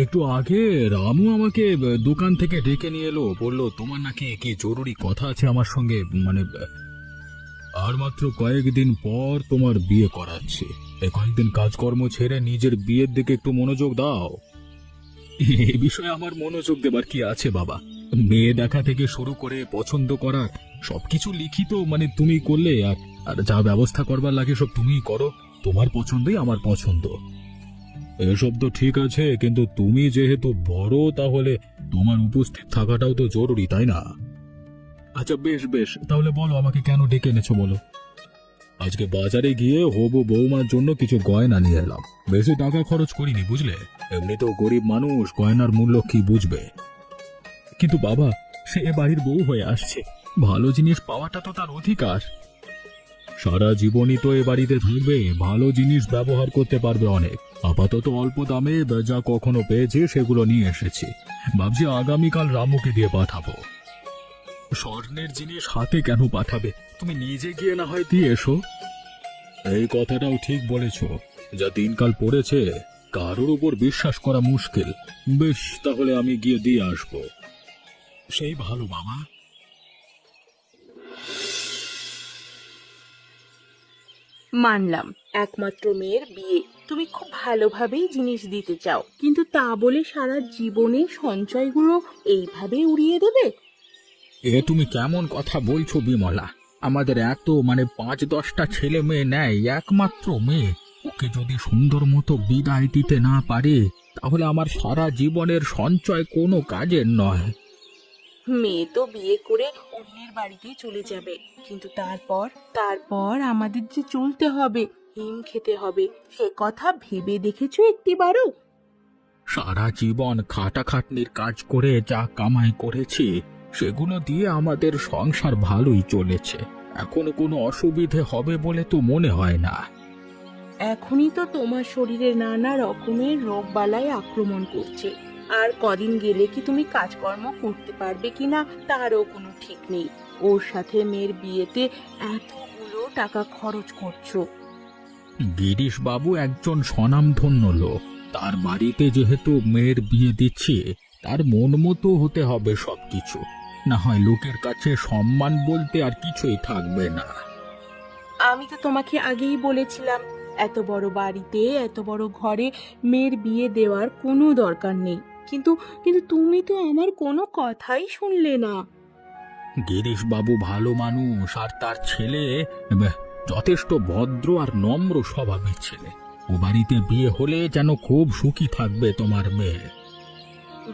একটু আগে রামু আমাকে দোকান থেকে ডেকে নিয়ে এলো, বলল তোমার নাকি কি জরুরি কথা আছে আমার সঙ্গে, মানে আর মাত্র কয়েকদিন পর তোমার বিয়ে করাচ্ছে। এই কয়েকদিন কাজকর্ম ছেড়ে নিজের বিয়ের দিকে একটু মনোযোগ দাও। এ বিষয়ে আমার মনোযোগ দেবার কি আছে বাবা? মেয়ে দেখা থেকে শুরু করে পছন্দ করার সবকিছু লিখিত মানে তুমি করলে, আর আর যা ব্যবস্থা করবার লাগে সব তুমিই করো। তোমার পছন্দই আমার পছন্দ। এসব তো ঠিক আছে, কিন্তু তুমি যেহেতু বড়, তাহলে তোমার উপস্থিত থাকাটাও তো জরুরি, তাই না? আচ্ছা বেশ বেশ, তাহলে বলো আমাকে কেন ডেকে এনেছো বলো। আজকে বাজারে গিয়ে হবু বৌমার জন্য কিছু গয়না নিয়ে এলাম। বেশি টাকা খরচ করিনি বুঝলে, এমনিতেও গরিব মানুষ, গয়নার মূল্য কি বুঝবে। কিন্তু বাবা, সে এ বাড়ির বউ হয়ে আসছে, ভালো জিনিস পাওয়াটা তো তার অধিকার। সারা জীবনই তো এ বাড়িতে থাকবে, ভালো জিনিস ব্যবহার করতে পারবে অনেক। আপাতত অল্প দামে যা কখনো পেয়েছে সেগুলো নিয়ে এসেছি। ভাবছি আগামীকাল রামুকে দিয়ে পাঠাবো। স্বর্ণের জিনিস হাতে কেন পাঠাবে, তুমি নিজে গিয়ে না হয় দিয়ে এসো। এই কথাটাও ঠিক বলেছ, যা দিনকাল পড়েছে কারোর উপর বিশ্বাস করা মুশকিল। বেশ, তাহলে আমি গিয়ে দিয়ে আসবো। সেই ভালো বাবা। মানলাম একমাত্র মেয়ের বিয়ে, তুমি খুব ভালোভাবেই জিনিস দিতে চাও, কিন্তু তা বলে সারা জীবনের সঞ্চয়গুলো এইভাবে উড়িয়ে দেবে? এ তুমি কেমন কথা বলছো বিমলা? আমাদের এত মানে 5-10টা ছেলে মেয়ে নেয়, একমাত্র মেয়ে, ওকে যদি সুন্দর মতো বিদায় দিতে না পারে, তাহলে আমার সারা জীবনের সঞ্চয় কোনো কাজের নয়। মেয়ে তো বিয়ে করে অন্যের বাড়িতে চলে যাবে, কিন্তু তারপর তারপর আমাদের যে চলতে হবে, হিম খেতে হবে, সে কথা ভেবে দেখেছো একটিবারও? সারা জীবন খাটাখাটনির কাজ করে যা কামাই করেছি, সেগুলো দিয়ে আমাদের সংসার ভালোই চলেছে। এখনো কোনো অসুবিধে হবে বলে তো মনে হয় না। এখনই তো তোমার শরীরে নানা রকমের রোগ বালাই আক্রমণ করছে, আর কদিন গেলে কি তুমি কাজকর্ম করতে পারবে কিনা তারও কোনো ঠিক নেই। ওর সাথে মেয়ের বিয়েতে এতগুলো টাকা খরচ করছো। গিরিশ বাবু একজন স্বনামধন্য লোক, তার বাড়িতে যেহেতু মেয়ের বিয়ে দিচ্ছি, তার মন মতো হতে হবে সবকিছু, না হয় লোকের কাছে সম্মান বলতে আর কিছুই থাকবে না। আমি তো তোমাকে আগেই বলেছিলাম, এত বড় বাড়িতে এত বড় ঘরে মেয়ের বিয়ে দেওয়ার কোনো দরকার নেই, কিন্তু কিন্তু তুমি তো আমার কোনো কথাই শুনলে না। গিরিশ বাবু ভালো মানুষ, আর তার ছেলে যথেষ্ট ভদ্র আর নম্র স্বভাবের ছেলে। ও বাড়িতে বিয়ে হলে যেন খুব সুখী থাকবে তোমার মেয়ে।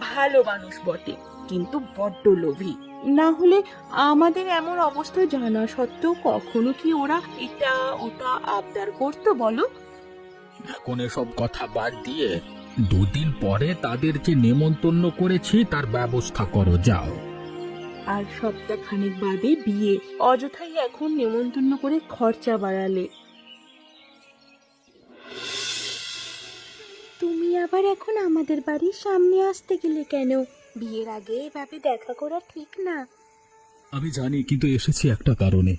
ভালো মানুষ বটে, কিন্তু বড্ড লোভী। না হলে আমাদের এমন অবস্থা জানা সত্ত্বেও কখনো কি ওরা এটা ওটা আবদার করতো বলো? এখন এসব কথা বাদ দিয়ে 2 দিন পরে তাদের যে নেমন্তন্ন করেছি তার ব্যবস্থা করো, যাও। আর সপ্তাহখানেক বাদে বিয়ে, অযথাই এখন নেমন্তন্ন করে খরচা বাড়ালে। তুমি আবার এখন আমাদের বাড়ির সামনে আসতে গেলে কেন? বিয়ের আগে এভাবে দেখা করা ঠিক না। আমি জানি, কিন্তু এসেছি একটা কারণে।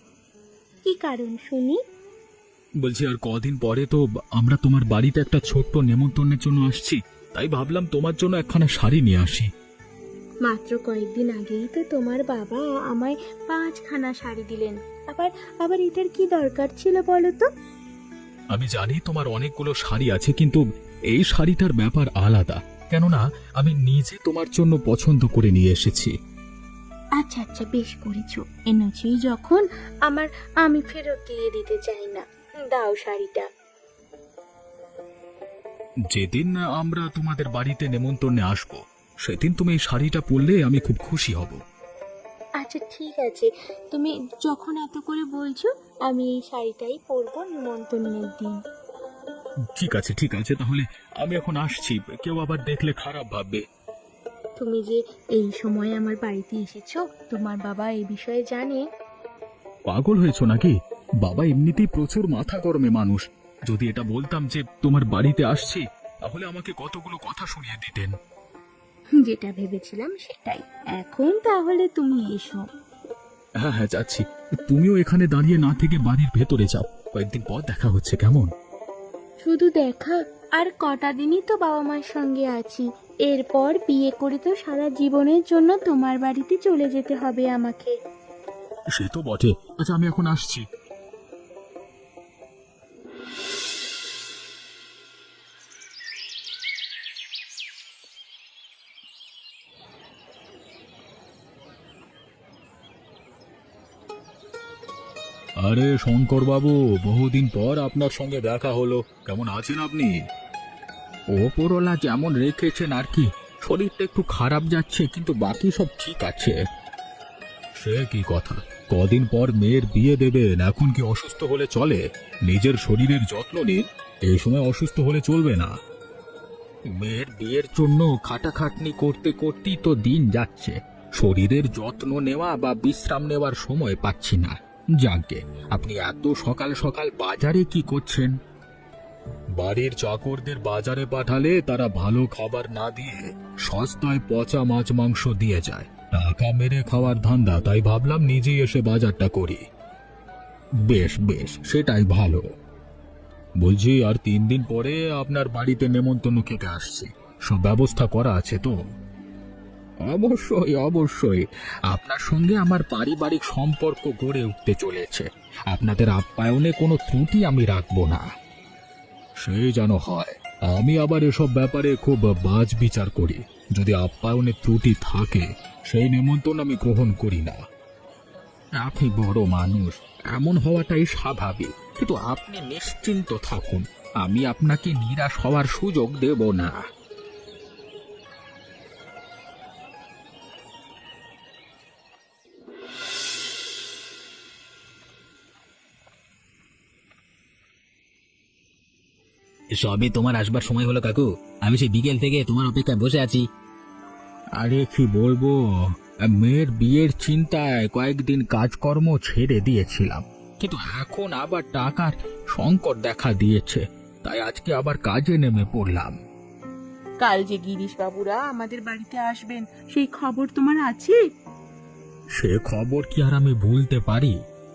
কি কারণ শুনি? বলছি আর কদিন পরে তো আমরা তোমার বাড়িতে একটা ছোট্ট নেমন্তন্নের জন্য আসছি, তাই ভাবলাম তোমার জন্য একখানা শাড়ি নিয়ে আসি। মাত্র কয়েকদিন আগেই তো তোমার বাবা আমায় 5খানা শাড়ি দিলেন, আবার আবার এটার কি দরকার ছিল বলো তো? আমি জানি তোমার অনেকগুলো শাড়ি আছে, কিন্তু এই শাড়িটার ব্যাপার আলাদা, কেননা আমি নিজে তোমার জন্য পছন্দ করে নিয়ে এসেছি। আচ্ছা আচ্ছা, বেশ করেছো, এনেছি যখন আমি ফেরত দিয়ে দিতে চাই না, দাও শাড়িটা। যেদিন আমরা তোমাদের বাড়িতে নেমন্তন্নে আসবো, সেদিন তুমি এই শাড়িটা পরলে আমি খুব খুশি হব। আচ্ছা ঠিক আছে, তুমি যখন এত করে বলছো, আমি এই শাড়িটাই পরবো নিমন্ত্রণের দিন। ঠিক আছে ঠিক আছে, তাহলে আমি এখন আসছি, কেউ আবার দেখলে খারাপ ভাববে। তুমি যে এই সময় আমার বাড়িতে এসেছো, তোমার বাবা এই বিষয়ে জানে? পাগল হয়েছো নাকি? বাবা এমনিতেই প্রচুর মাথা গরমে মানুষ, যদি এটা বলতাম যে তোমার বাড়িতে আসছি, তাহলে আমাকে কতগুলো কথা শুনিয়ে দিতেন। যেটা ভেবেছিলাম সেটাই, এখন তাহলে তুমি এসো। হ্যাঁ হ্যাঁ যাচ্ছি, তুমিও এখানে দাঁড়িয়ে না থেকে বাড়ির ভেতরে যাও, কয়েকদিন পর দেখা হচ্ছে, কেমন? শুধু দেখা আর কটা দিনই তো বাবা মার সঙ্গে আছি, এরপর বিয়ে করে তো সারা জীবনের জন্য তোমার বাড়িতে চলে যেতে হবে আমাকে। সে তো বটে। আচ্ছা, আমি এখন আসছি। আরে শঙ্কর বাবু, বহুদিন পর আপনার সঙ্গে দেখা হলো। কেমন আছেন আপনি? ওপরওয়ালা যেমন রেখেছেন আর কি। শরীরটা একটু খারাপ যাচ্ছে, কিন্তু বাকি সব ঠিক আছে। সে কি কথা! কদিন পর মেয়ের বিয়ে দেবেন, এখন কি অসুস্থ হলে চলে? নিজের শরীরের যত্ন নিন, এই সময় অসুস্থ হলে চলবে না। মেয়ের বিয়ের জন্য খাটাখাটনি করতে করতেই তো দিন যাচ্ছে। শরীরের যত্ন নেওয়া বা বিশ্রাম নেওয়ার সময় পাচ্ছি না। যাকে আপনি এত সকাল সকাল বাজারে কি করছেন? বাড়ির চাকরদের বাজারে পাঠালে তারা ভালো খাবার না দিয়ে সস্তায় পচা মাছ মাংস দিয়ে যায়। টাকা মেরে খাওয়ার ধান্দা, তাই ভাবলাম নিজেই এসে বাজারটা করি। বেশ বেশ, সেটাই ভালো। বলছি, আর 3 দিন পরে আপনার বাড়িতে নেমন্তন্ন খেতে আসছে, সব ব্যবস্থা করা আছে তো? অবশ্যই অবশ্যই, আপনার সঙ্গে আমার পারিবারিক সম্পর্ক গড়ে উঠতে চলেছে। আপনাদের আপ্যায়নে কোনো ত্রুটি আমি রাখবো না। সেই যেন হয়। আমি আবার এসব ব্যাপারে খুব বাজ বিচার করি। যদি আপ্যায়নে ত্রুটি থাকে, সেই নেমন্তন্ন আমি গ্রহণ করি না। আপনি বড় মানুষ, এমন হওয়াটাই স্বাভাবিক, কিন্তু আপনি নিশ্চিন্ত থাকুন, আমি আপনাকে নিরাশ হওয়ার সুযোগ দেব না। সবই তোমার আসবার সময় হলো কাকু। আমি সেই বিকেল থেকে তোমার অপেক্ষায় বসে আছি। আরে কি বলবো, মেয়ের বিয়ের চিন্তায় কয়েকদিন কাজকর্ম ছেড়ে দিয়েছিলাম, কিন্তু এখন আবার টাকার সংকট দেখা দিয়েছে, তাই আজকে আবার কাজে নেমে পড়লাম। কাল যে গিরিশ বাবুরা আমাদের বাড়িতে আসবেন, সেই খবর তোমার আছে? সে খবর কি আর আমি ভুলতে পারি?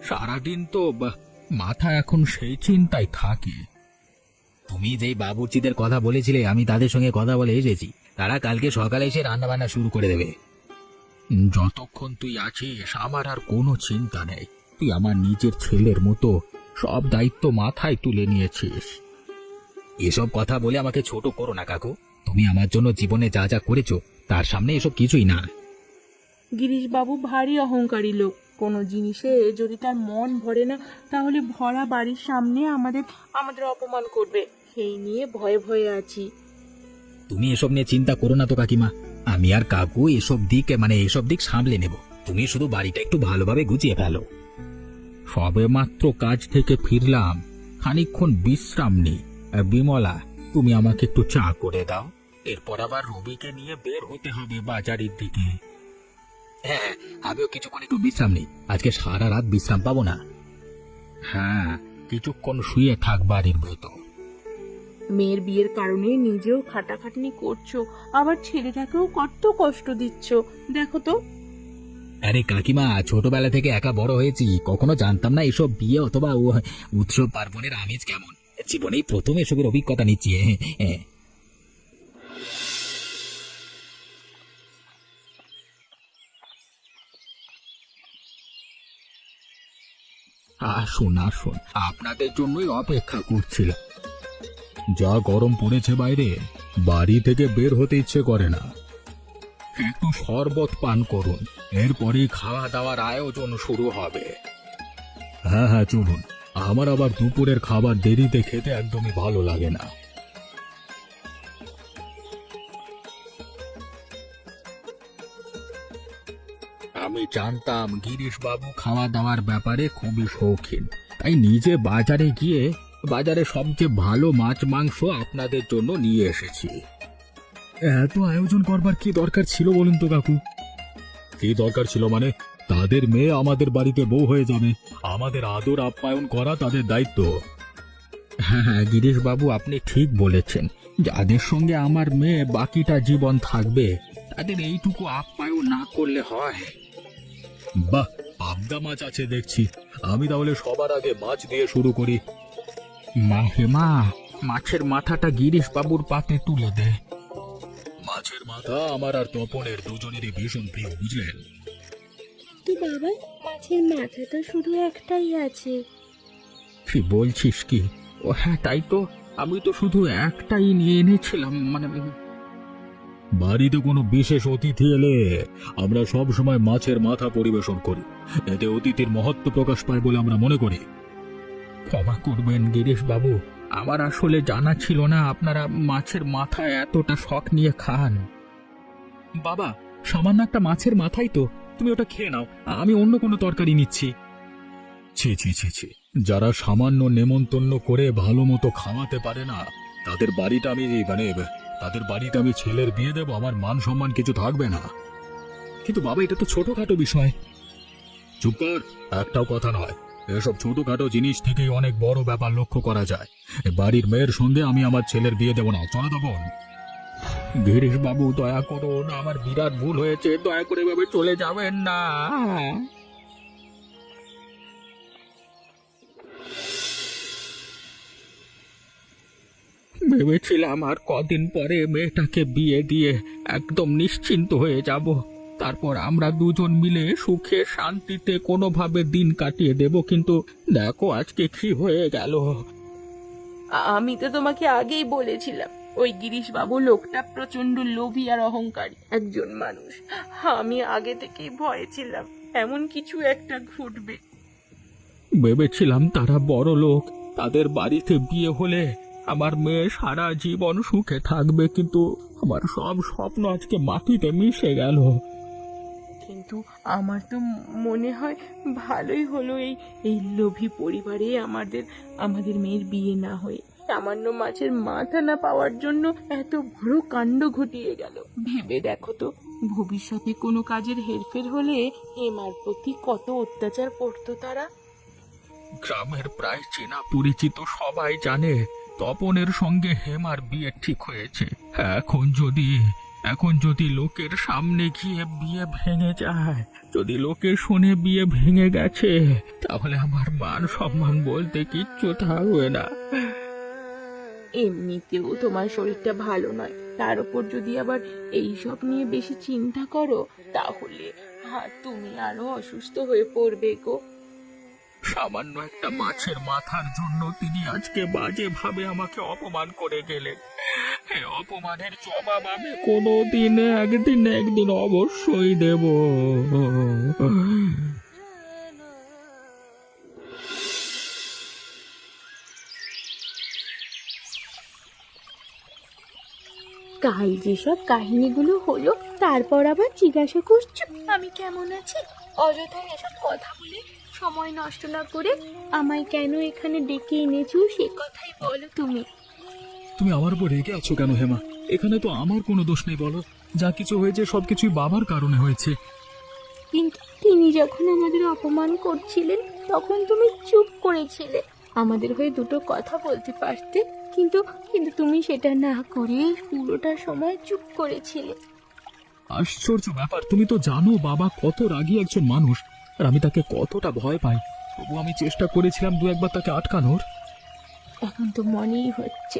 সারাদিন তো মাথা এখন সেই চিন্তায় থাকে। তুমি যেই বাবুর্চিদের কথা বলেছিলে, আমি তাদের সঙ্গে কথা বলে এসেছি। তারা কালকে সকালে এসে রান্না বান্না শুরু করে দেবে। যতক্ষণ তুই আছিস আমার আর কোনো চিন্তা নেই। তুই আমার নিজের ছেলের মতো সব দায়িত্ব মাথায় তুলে নিয়েছিস। এসব কথা বলে আমাকে ছোট করো না কাকু। তুমি আমার জন্য জীবনে যা যা করেছো, তার সামনে এসব কিছুই না। গিরিশ বাবু ভারী অহংকারী লোক। কোনো জিনিসে যদি তার মন ভরে না, তাহলে ভরা বাড়ির সামনে আমাদের আমাদের অপমান করবে, সেই নিয়ে ভয়ে ভয়ে আছি। তুমি এসব নিয়ে চিন্তা করো না তো কাকিমা। আমি আর কাকু এসব দিক সামলে নেব। তুমি শুধু বাড়িটা একটু ভালোভাবে গুছিয়ে ফেলো। সবে মাত্র কাজ থেকে ফিরলাম, খানিকক্ষণ বিশ্রাম নেই। বিমলা, তুমি আমাকে একটু চা করে দাও, এরপর আবার রবিকে নিয়ে বের হতে হবে বাজারের দিকে। হ্যাঁ, আমিও কিছুক্ষণ একটু বিশ্রাম নেই। আজকে সারা রাত বিশ্রাম পাবো না। হ্যাঁ, কিছুক্ষণ শুয়ে থাক বাড়ির ভেতর। মেয়ের বিয়ের কারণে নিজেও খাটাখাটনি করছো, আবার ছেলেটাকেও কত কষ্ট দিচ্ছ, দেখো তো। আরে কাকিমা, ছোটবেলা থেকে একা বড় হয়েছি, কখনো জানতাম না এসব বিয়ে অথবা উৎসব পার্বণের আমেজ কেমন। জীবনেই প্রথম এসবের অভিজ্ঞতা নিচ্ছি। হ্যাঁ। আসুন আসুন, আপনাদের জন্যই অপেক্ষা করছিলাম। যা গরম পড়েছে বাইরে, বাড়ি থেকে বের হতে ইচ্ছে করে না। একটু শরবত পান করুন, এরপরই খাওয়া দাওয়ার আয়োজন শুরু হবে। হ্যাঁ হ্যাঁ, চলুন। আমার আবার দুপুরের খাবার দেরিতে খেতে একদমই ভালো লাগে না। আমি জানতাম গিরিশ বাবু খাওয়া দাওয়ার ব্যাপারে খুবই শৌখিন, তাই নিজে বাজারে গিয়ে বাজারে সবচেয়ে ভালো মাছ মাংস আপনাদের জন্য নিয়ে এসেছি। এত আয়োজন করবার কি দরকার ছিল বলুন তো কাকু? কি দরকার ছিল মানে? তাদের মেয়ে আমাদের বাড়িতে বউ হয়ে যাবে, আমাদের আদর আপ্যায়ন করা তাদের দায়িত্ব। হ্যাঁ হ্যাঁ গিরিশ বাবু, আপনি ঠিক বলেছেন। যাদের সঙ্গে আমার মেয়ে বাকিটা জীবন থাকবে, তাদের এইটুকু আপ্যায়ন না করলে হয়? বাহ, পাবদা মাছ আছে দেখছি। আমি তাহলে সবার আগে মাছ দিয়ে শুরু করি। মা হে মা, মাছের মাথাটা গিরিশ বাবুর পাতে তুলে দে। মাছের মাথা আমার আর তপনের দুজনেরই ভীষণ প্রিয়, বুঝলেন? তো বাবা, মাছের মাথা তো শুধু একটাই আছে। কি বলছিস কি? ও হ্যাঁ, তাই তো, আমি তো শুধু একটাই নিয়ে এনেছিলাম। বাড়িতে কোনো বিশেষ অতিথি এলে আমরা সব সময় মাছের মাথা পরিবেশন করি। এতে অতিথির মহত্ব প্রকাশ পায় বলে আমরা মনে করি। ক্ষমা করবেন গিরিশ বাবু, আমার আসলে জানা ছিল না আপনারা মাছের মাথা এতটা শখ নিয়ে খান। বাবা, সামান্য একটা মাছের মাথাই তো, তুমি ওটা খেয়ে নাও, আমি অন্য কোনো তরকারি নিচ্ছি। ছি ছি ছি ছি, যারা সামান্য নেমন্তন্ন করে ভালো মতো খাওয়াতে পারে না, তাদের বাড়িটা আমি তাদের বাড়িতে আমি ছেলের বিয়ে দেব, আমার মান সম্মান কিছু থাকবে না। কিন্তু বাবা, এটা তো ছোটখাটো বিষয়। চুপ কর, একটাও কথা নয়। এসব ছোটখাটো জিনিস থেকেই অনেক বড় ব্যাপার লক্ষ্য করা যায়। এ বাড়ির মেয়ের সঙ্গে আমি আমার ছেলের বিয়ে দেব না, চলে দেব। গিরিশ বাবু, দয়া করুন, আমার বিরাট ভুল হয়েছে, দয়া করে এভাবে চলে যাবেন না। ভেবেছিলাম আর কদিন পরে মেয়েটাকে বিয়ে দিয়ে একদম নিশ্চিন্ত হয়ে যাব, তারপর আমরা দুজন মিলে সুখে শান্তিতে কোনোভাবে দিন কাটিয়ে দেব। কিন্তু দেখো আজকে কি হয়ে গেল। আমি তো তোমাকে আগেই বলেছিলাম, ওই গিরিশ বাবু লোকটা প্রচন্ড লোভী আর অহংকারী একজন মানুষ। আমি আগে থেকেই ভয়ে ছিলাম এমন কিছু একটা ঘটবে। ভেবেছিলাম তারা বড় লোক, তাদের বাড়িতে বিয়ে হলে আমার মেয়ে সারা জীবন সুখে থাকবে, কিন্তু আমার সব স্বপ্ন আজকে মাটিতে মিশে গেল। কিন্তু আমার তো মনে হয় ভালোই হলো এই এই লোভী পরিবারে আমাদের মেয়ের বিয়ে না হয়ে সামান্য মাছের মাথা না পাওয়ার জন্য এত বড় কাণ্ড ঘটিয়ে গেল। ভেবে দেখো তো, ভবিষ্যতে কোনো কাজের হেরফের হলে হেমার প্রতি কত অত্যাচার করতো তারা। গ্রামের প্রায় চেনা পরিচিত সবাই জানে তপনের সঙ্গে হেমার বিয়ে ঠিক হয়েছে। এখন যদি লোকের সামনে গিয়ে বিয়ে ভেঙে যায়, যদি লোকে শুনে বিয়ে ভেঙে গেছে, তাহলে আমার মান সম্মান বলতে কিচ্ছু থাকবে না। এমনিতেও তোমার শরীরটা ভালো নয়, তার উপর যদি আবার এই সব নিয়ে বেশি চিন্তা করো, তাহলে তুমি আরো অসুস্থ হয়ে পড়বে গো। সামান্য একটা মাছের মাথার জন্য তিনি আজকে বাজে ভাবে আমাকে অপমান করে গেলেন। এই অপমানের জবাব আমি কোনোদিন একদিন অবশ্যই দেব। কাল যেসব কাহিনীগুলো হলো, তারপর আবার জিজ্ঞাসা করছো আমি কেমন আছি। অযথা এসব কথা বলে সময় নষ্ট না করে আমায় কেন এখানে ডেকে এনেছো সে কথাই বলো তুমি। তুমি আমার উপর রেগে আছো কেন হেমা? এখানে তো আমার কোনো দোষ নেই, বলো। যা কিছু হয়েছে সবকিছুই বাবার কারণে হয়েছে। কিন্তু তিনি যখন আমাদের অপমান করছিলেন তখন তুমি চুপ করেছিলে। আমাদের হয়ে দুটো কথা বলতে পারতে, কিন্তু কিন্তু তুমি সেটা না করে পুরোটা সময় চুপ করেছিলে। আশ্চর্য ব্যাপার, তুমি তো জানো বাবা কত রাগী একজন মানুষ, আর আমি তাকে কতটা ভয় পাই। তবু আমি চেষ্টা করেছিলাম দু একবার তাকে আটকানোর। এখন তো মনেই হচ্ছে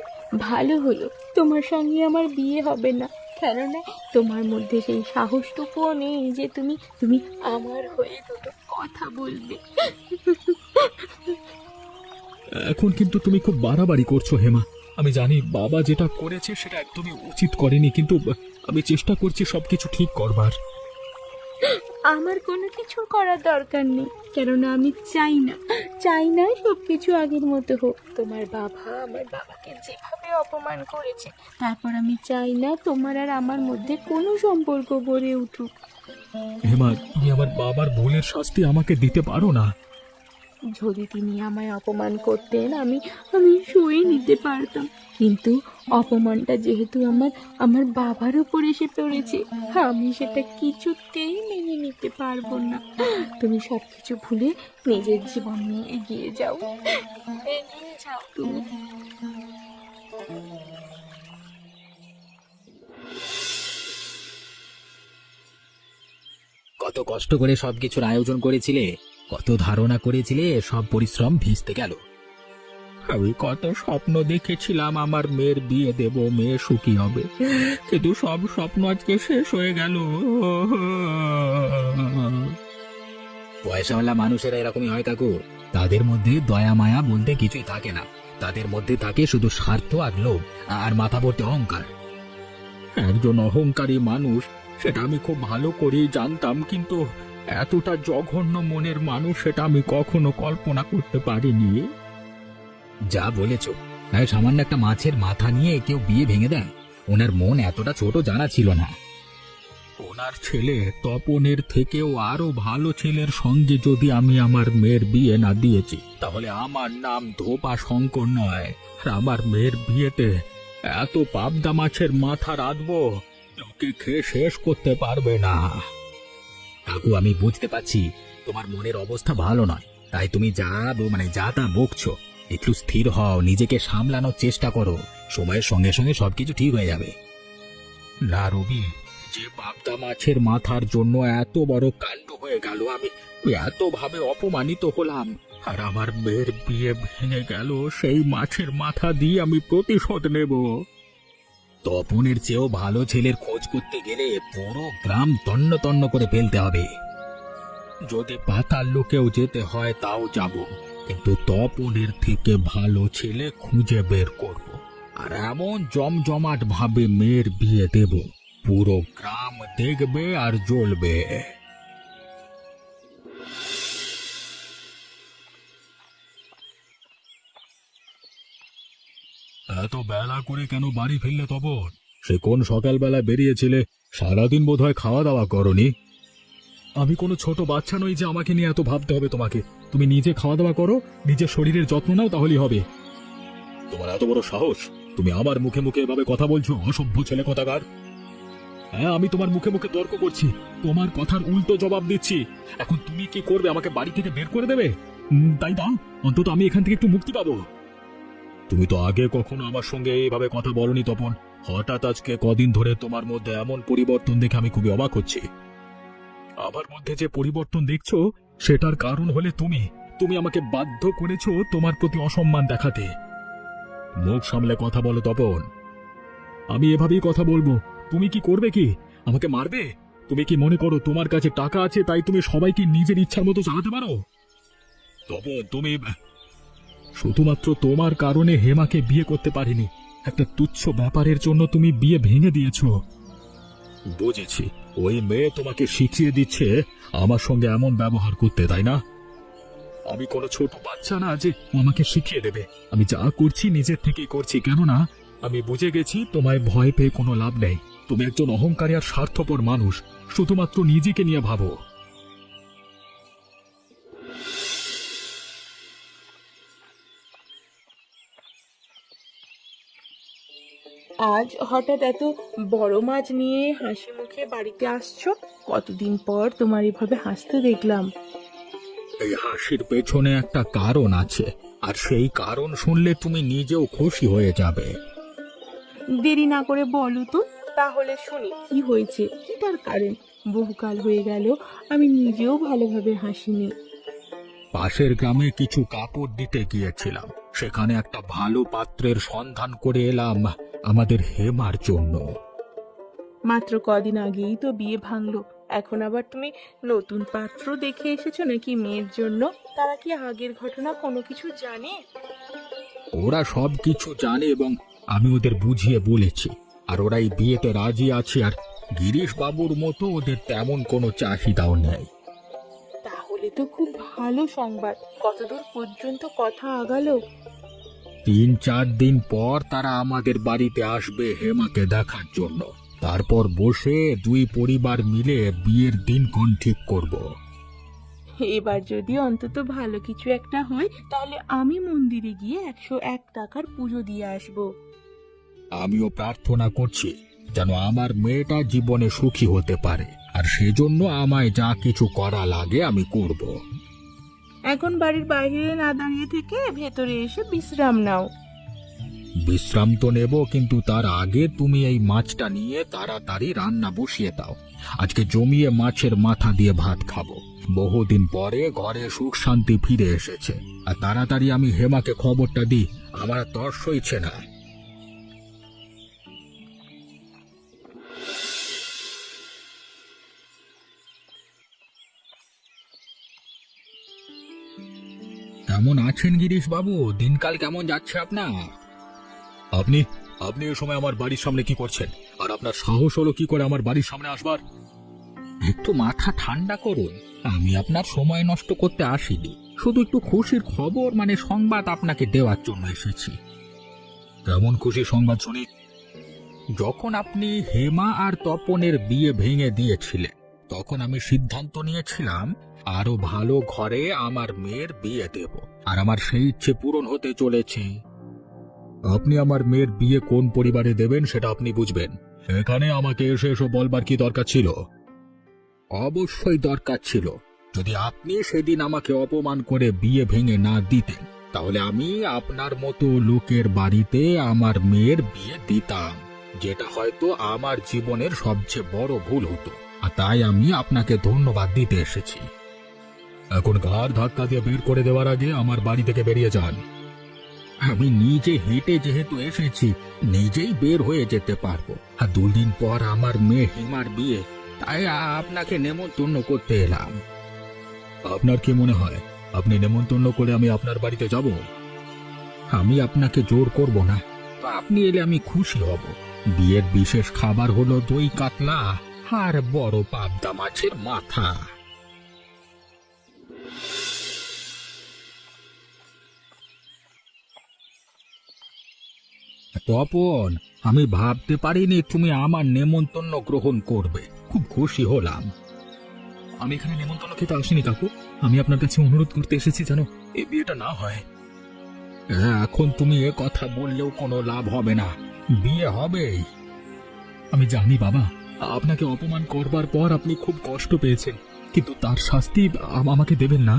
ভালো হলো তোমার সঙ্গে আমার বিয়ে হবে না, কেননা তোমার মধ্যে সেই সাহসটুকুও নেই যে তুমি আমার হয়ে দুটো কথা বলবে। এখন কিন্তু তুমি খুব বাড়াবাড়ি করছো হেমা। আমি জানি বাবা যেটা করেছে সেটা একদমই উচিত করেনি, কিন্তু আমি চেষ্টা করছি সবকিছু ঠিক করবার। আমার কোনো কিছু করার দরকার নেই, কেননা আমি চাই না সবকিছু আগের মতো হোক। তোমার বাবা আমার বাবাকে যেভাবে অপমান করেছে, তারপর আমি চাই না তোমার আর আমার মধ্যে কোনো সম্পর্ক গড়ে উঠুক। হেমা, তুমি আমার বাবার ভুলের শাস্তি আমাকে দিতে পারো না। যদি তিনি আমায় অপমান করতেন আমি সয়ে নিতে পারতাম, কিন্তু অপমানটা যেহেতু আমার বাবার উপর এসে পড়েছে, আমি সেটা কিছুতেই মেনে নিতে পারবো না। তুমি সবকিছু ভুলে নিজের জীবন নিয়ে এগিয়ে যাও তুমি। কত কষ্ট করে সবকিছুর আয়োজন করেছিলে, কত ধারণা করেছিলে, সব পরিশ্রম ভিজতে গেল। আমি কত স্বপ্ন দেখেছিলাম আমার মেয়ের বিয়ে দেব, মেয়ে সুখী হবে, কিন্তু সব স্বপ্ন আজকে শেষ হয়ে গেল। পয়সাওয়ালা মানুষেরা এরকমই হয় কাকু। তাদের মধ্যে দয়া মায়া বলতে কিছুই থাকে না। তাদের মধ্যে থাকে শুধু স্বার্থ আর লোভ আর মাথা ভর্তি অহংকার। একজন অহংকারী মানুষ, সেটা আমি খুব ভালো করেই জানতাম, কিন্তু এতটা জঘন্য মনের মানুষ সেটা আমি কখনো কল্পনা করতে পারিনি। যা বলেছ, সামান্য একটা মাছের মাথা নিয়ে কেউ বিয়ে ভেঙে দেয়? ওনার মন এতটা ছোট জানা ছিল না। ওনার ছেলে তপনের থেকেও আরো ভালো ছেলের সঙ্গে যদি আমি আমার মেয়ের বিয়ে না দিয়েছি, তাহলে আমার নাম ধোপা শঙ্কর নয়। আর আমার মেয়ের বিয়েতে এত পাবদা মাছের মাথা রাঁধবো, লোকে খেয়ে শেষ করতে পারবে না। কাকু, আমি বুঝতে পারছি তোমার মনের অবস্থা ভালো নয়, তাই তুমি যা তা বকছো। একটু স্থির হও, নিজেকে সামলানোর চেষ্টা করো। সময়ের সঙ্গে সঙ্গে সবকিছু ঠিক হয়ে যাবে। না রবি, যে পাবদা মাছের মাথার জন্য এত বড় কাণ্ড হয়ে গেল, আমি এত ভাবে অপমানিত হলাম, আর আমার মেয়ের বিয়ে ভেঙে গেল, সেই মাছের মাথা দিয়ে আমি প্রতিশোধ নেব। তপনের চেয়েও ভালো ছেলের খোঁজ করতে গেলে পুরো গ্রাম তন্ন তন্ন করে ফেলতে হবে। যদি পাতাল লোকেও যেতে হয় তাও যাব, কিন্তু তপনের থেকে ভালো ছেলে খুঁজে বের করব, আর এমন জমজমাট ভাবে মেয়ের বিয়ে দেব, পুরো গ্রাম দেখবে আর জ্বলবে। এত বেলা করে কেন বাড়ি ফিরলে তপন? সে কোন সকালবেলা বেরিয়েছিলে? সারাদিন বোধহয় খাওয়া দাওয়া করনি। আমি কোনো ছোট বাচ্চা নই যে আমাকে নিয়ে এত ভাবতে হবে তোমাকে। তুমি নিজে খাওয়া দাওয়া করো, নিজের শরীরের যত্ন নাও, তাহলেই হবে। তোমার এত বড় সাহস, তুমি আমার মুখে মুখে এভাবে কথা বলছো? অসভ্য ছেলে কোথাকার। হ্যাঁ, আমি তোমার মুখে মুখে তর্ক করছি, তোমার কথার উল্টো জবাব দিচ্ছি। এখন তুমি কি করবে? আমাকে বাড়ি থেকে বের করে দেবে? তাই দাও, অন্তত আমি এখান থেকে একটু মুক্তি পাবো। তুমি তো আগে কখনো আমার সঙ্গে এইভাবে কথা বলনি তপন। হঠাৎ আজকে কদিন ধরে তোমার মধ্যে এমন পরিবর্তন দেখে আমি খুবই অবাক হচ্ছি। আমার মধ্যে যে পরিবর্তন দেখছো, সেটার কারণ হলে তুমি আমাকে বাধ্য করেছো তোমার প্রতি অসম্মান দেখাতে। মুখ সামলে কথা বলো তপন। আমি এভাবেই কথা বলবো। তুমি কি করবে? কি আমাকে মারবে? তুমি কি মনে করো তোমার কাছে টাকা আছে তাই তুমি সবাইকে নিজের ইচ্ছার মতো চালাতে পারো? তপন, তুমি শুধুমাত্র তোমার কারণে হেমাকে বিয়ে করতে পারিনি। একটা তুচ্ছ ব্যাপারের জন্য তুমি বিয়ে ভেঙে দিয়েছো। বুঝেছি, ওই মেয়ে তোমাকে শিখিয়ে দিচ্ছে আমার সঙ্গে এমন ব্যবহার করতে, তাই না? আমি কোনো ছোট বাচ্চা না যে ও আমাকে শিখিয়ে দেবে। আমি যা করছি নিজের থেকেই করছি, কেননা আমি বুঝে গেছি তোমায় ভয় পেয়ে কোনো লাভ নেই। তুমি একজন অহংকারী আর স্বার্থপর মানুষ, শুধুমাত্র নিজেকে নিয়ে ভাবো। আজ হঠাৎ এত বড় মাছ নিয়ে হাসি মুখে বাড়িতে আসছো? কতদিন পর তোমার এভাবে হাসতে দেখলাম। এই হাসির পেছনে একটা কারণ আছে, আর সেই কারণ শুনলে তুমি নিজেও খুশি হয়ে যাবে। দেরি না করে বলো তো, তাহলে শুনি কি হয়েছে, কি তার কারণ। বহুকাল হয়ে গেল আমি নিজেও ভালোভাবে হাসিনি। পাশের গ্রামে কিছু কাপড় দিতে গিয়েছিলাম, সেখানে একটা ভালো পাত্রের সন্ধান করে এলাম আমাদের হেমার জন্য। মাত্র কদিন আগেই তো বিয়ে ভাঙলো, এখন আবার তুমি নতুন পাত্র দেখে এসেছো নাকি মেয়ের জন্য? তারা কি আগের ঘটনা কোনো কিছু জানে? ওরা সব কিছু জানে এবং আমি ওদের বুঝিয়ে বলেছি, আর ওরা এই বিয়েতে রাজি আছে। আর গিরিশ বাবুর মতো ওদের তেমন কোনো চাহিদাও নেই। তাহলে তো খুব ভালো সংবাদ। কতদূর পর্যন্ত কথা আগালো? 3-4 দিন পর তারা আমাদের বাড়িতে আসবে হেমাকে দেখার জন্য। তারপর বসে দুই পরিবার মিলে বিয়ের দিনক্ষণ ঠিক করব। এবার যদি অন্তত ভালো কিছু একটা হয়, তাহলে আমি মন্দিরে গিয়ে 101 টাকার পুজো দিয়ে আসবো। আমিও প্রার্থনা করছি যেন আমার মেয়েটা জীবনে সুখী হতে পারে, আর সেজন্য আমায় যা কিছু করা লাগে আমি করব। এখন বাড়ির বাইরে না দাঁড়িয়ে থেকে ভেতরে এসে বিশ্রাম নাও। বিশ্রাম তো নেব, কিন্তু তার আগে তুমি এই মাছটা নিয়ে তাড়াতাড়ি রান্না বসিয়ে দাও। আজকে জমিয়ে মাছের মাথা দিয়ে ভাত খাবো। বহুদিন পরে ঘরে সুখ শান্তি ফিরে এসেছে। আর তাড়াতাড়ি আমি হেমাকে খবরটা দিই আমার আর তর সইছে না। কেমন আছেন গিরিশ বাবু? দিনকাল কেমন যাচ্ছে আপনার? আপনি আপনি এ সময় আমার বাড়ির সামনে কি করছেন? আর আপনার সাহস হলো কি করে আমার বাড়ির সামনে আসবার? একটু মাথা ঠান্ডা করুন। আমি আপনার সময় নষ্ট করতে আসিনি, শুধু একটু খুশির খবর মানে সংবাদ আপনাকে দেওয়ার জন্য এসেছি। কেমন খুশি সংবাদ শুনি? যখন আপনি হেমা আর তপনের বিয়ে ভেঙে দিয়েছিলেন, তখন আমি সিদ্ধান্ত নিয়েছিলাম আরো ভালো ঘরে আমার মেয়ের বিয়ে দেব, আর আমার সেই ইচ্ছে পূরণ হতে চলেছে। আপনি আমার মেয়ের বিয়ে কোন পরিবারে দেবেন সেটা আপনি বুঝবেন। এখানে আমাকে এসে এসব বলবার কি দরকার ছিল? অবশ্যই দরকার ছিল। যদি আপনি সেদিন আমাকে অপমান করে বিয়ে ভেঙে না দিতেন, তাহলে আমি আপনার মতো লোকের বাড়িতে আমার মেয়ের বিয়ে দিতাম, যেটা হয়তো আমার জীবনের সবচেয়ে বড় ভুল হতো। আর তাই আমি আপনাকে ধন্যবাদ দিতে এসেছি। এখন ঘাড় ধাক্কা দিয়ে বের করে দেওয়ার আগে আমার বাড়ি থেকে বেরিয়ে যান। আমি নিজে হেঁটে যেহেতু এসেছি, নিজেই বের হয়ে যেতে পারবো। আর 2 দিন পর আমার মেয়ে হেমার বিয়ে, তাই আপনাকে নেমন্তন্ন করতে এলাম। আপনার কি মনে হয় আপনি নেমন্তন্ন করে আমি আপনার বাড়িতে যাব? আমি আপনাকে জোর করব না, তো আপনি এলে আমি খুশি হব। বিয়ের বিশেষ খাবার হলো দই কাতলা আর বড় পাবদা মাছের মাথা। তপন, আমি ভাবতে পারিনি তুমি আমার নেমন্তন্ন গ্রহণ করবে। খুব খুশি হলাম। আমি এখানে নেমন্তন্ন খেতে আসিনি কাকু, আমি আপনার কাছে অনুরোধ করতে এসেছি যেন এই বিয়েটা না হয়। এখন তুমি এ কথা বললেও কোনো লাভ হবে না, বিয়ে হবেই। আমি জানি বাবা, আপনাকে অপমান করবার পর আপনি খুব কষ্ট পেয়েছেন, কিন্তু তার শাস্তি আমাকে দেবেন না?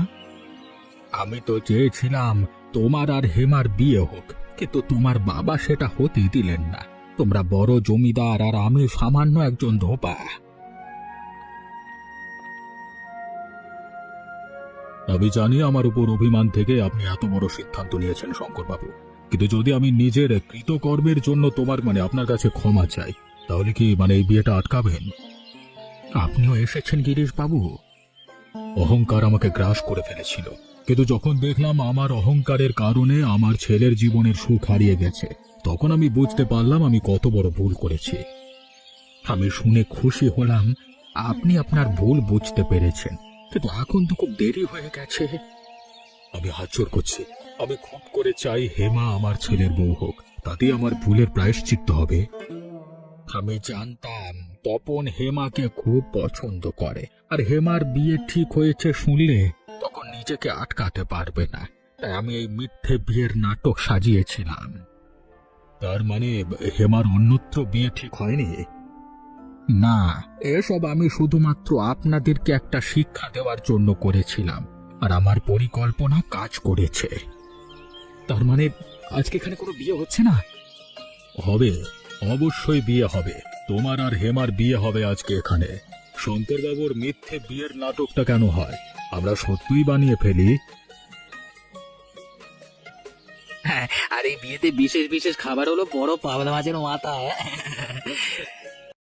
আমি তো চেয়েছিলাম তোমার আর হেমার বিয়ে হোক, কিন্তু তোমার বাবা সেটা হতেই দিলেন না। তোমরা বড় জমিদার আর আমি সামান্য একজন ধোপা। আমি জানি আমার উপর অভিমান থেকে আপনি এত বড় সিদ্ধান্ত নিয়েছেন শঙ্করবাবু, কিন্তু যদি আমি নিজের কৃতকর্মের জন্য আপনার কাছে ক্ষমা চাই, তাহলে কি এই বিয়েটা আটকাবেন? আপনিও এসেছেন গিরিশ বাবু। অহংকার আমাকে গ্রাস করে ফেলেছিল, কিন্তু যখন দেখলাম আমার অহংকারের কারণে আমার ছেলের জীবনের সুখ হারিয়ে গেছে, তখন আমি বুঝতে পারলাম আমি কত বড় ভুল করেছি। আমি শুনে খুশি হলাম আপনি আপনার ভুল বুঝতে পেরেছেন, কিন্তু এখন তো খুব দেরি হয়ে গেছে। আমি হাতজোড় করছি, আমি খুব করে চাই হেমা আমার ছেলের বউ হোক, তাতেই আমার ভুলের প্রায়শ্চিত্ত হবে। আমি জানতাম তপন হেমাকে খুব পছন্দ করে, আর হেমার বিয়ে ঠিক হয়েছে শুনলে তখন নিজেকে আটকাতে পারবে না, তাই আমি এই মিথ্যে বিয়ের নাটক সাজিয়েছিলাম। তার মানে হেমার অন্যত্র বিয়ে ঠিক হয়নি? না, এসব আমি শুধুমাত্র আপনাদেরকে একটা শিক্ষা দেওয়ার জন্য করেছিলাম, আর আমার পরিকল্পনা কাজ করেছে। তার মানে আজকে এখানে কোনো বিয়ে হচ্ছে না? হবে, অবশ্যই বিয়ে হবে। তোমার আর হেমার বিয়ে হবে আজকে এখানে। শঙ্করবাবুর মিথ্যে বিয়ের নাটকটা কেন হয়? আমরা সত্যিই বানিয়ে ফেলি। আর এই বিয়েতে বিশেষ বিশেষ খাবার হলো বড় পাবদা মাছের মাথা।